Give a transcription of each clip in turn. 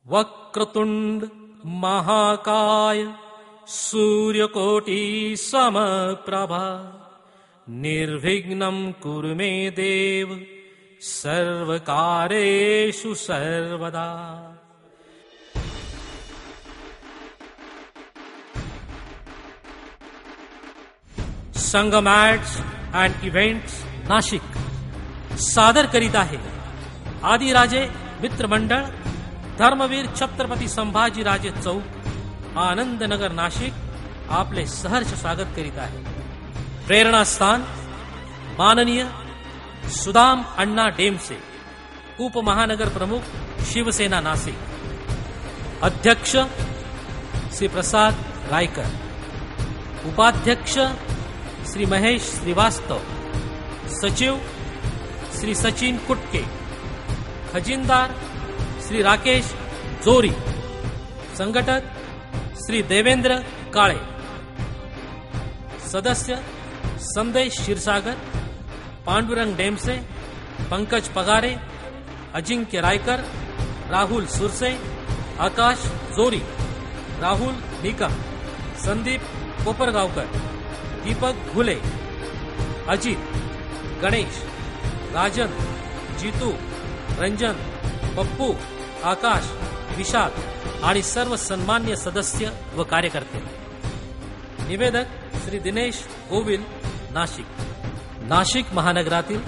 वक्रतुंड महाकाय सूर्यकोटि समप्रभा निर्विघ्नं कुरु मे देव सर्वकार्येषु सर्वदा. संगम ऍड्स अँड इव्हेंट्स नाशिक सादर करीत आहे आदिराजे मित्रमंडळ धर्मवीर छत्रपती संभाजीराजे चौक आनंदनगर नाशिक आपले सहर्ष स्वागत करीत आहे. प्रेरणास्थान माननीय सुदाम अण्णा डेमसे उपमहानगर प्रमुख शिवसेना नाशिक. अध्यक्ष श्री प्रसाद रायकर, उपाध्यक्ष श्री महेश श्रीवास्तव, सचिव श्री सचिन कुटके, खजिनदार श्री राकेश जोरी, संघटक श्री देवेंद्र काळे, सदस्य संदेश क्षीरसागर, पांडुरंग डेमसे, पंकज पगारे, अजिंक्य रायकर, राहुल सुरसे, आकाश जोरी, राहुल निकम, संदीप कोपरगावकर, दीपक घुले, अजित, गणेश, राजन, जीतू, रंजन, पप्पू, आकाश, विशाल आणि सर्व सन्मान्य सदस्य व कार्यकर्ते. निवेदक श्री दिनेश गोविल नाशिक. नाशिक महानगरातील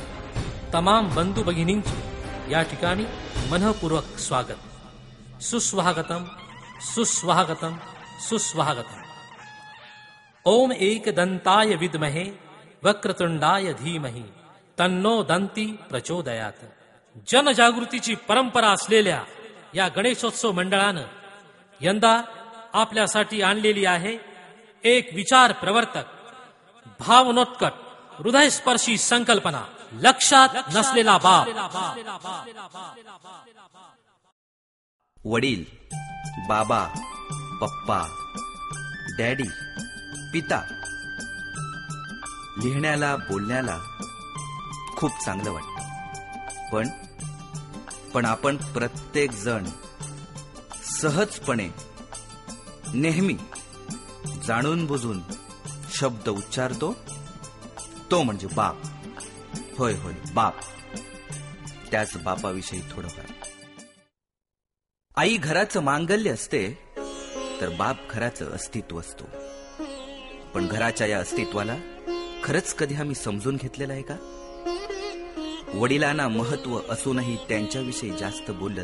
तमाम बंधू भगिनींचे या ठिकाणी मनःपूर्वक स्वागत. सुस्वागतम सुस्वागतम सुस्वागतम. ओम एकदंताय विद्महे वक्रतुंडाय धीमहि तन्नो दंती प्रचोदयात. जनजागृतीची परंपरा असलेल्या या गणेशोत्सव मंडळानं यंदा आपल्यासाठी आणलेली आहे एक विचार प्रवर्तक, भावनोत्कट, हृदयस्पर्शी संकल्पना, लक्षात नसलेला बाप. वडील, बाबा, पप्पा, डॅडी, पिता. लिहिण्याला बोलण्याला खूप चांगलं वाटतं, पण आपण प्रत्येक जण सहजपणे नेहमी जाणून बुजून शब्द उच्चारतो, तो म्हणजे बाप. होय होय, बाप. त्याच बापाविषयी थोडंफार. आई घराचं मांगल्य असते तर बाप घराचं अस्तित्व असतो. पण घराच्या या अस्तित्वाला खरंच कधी आम्ही समजून घेतलेलं आहे का? वडिलांना महत्व असूनही त्यांच्याविषयी जास्त बोललं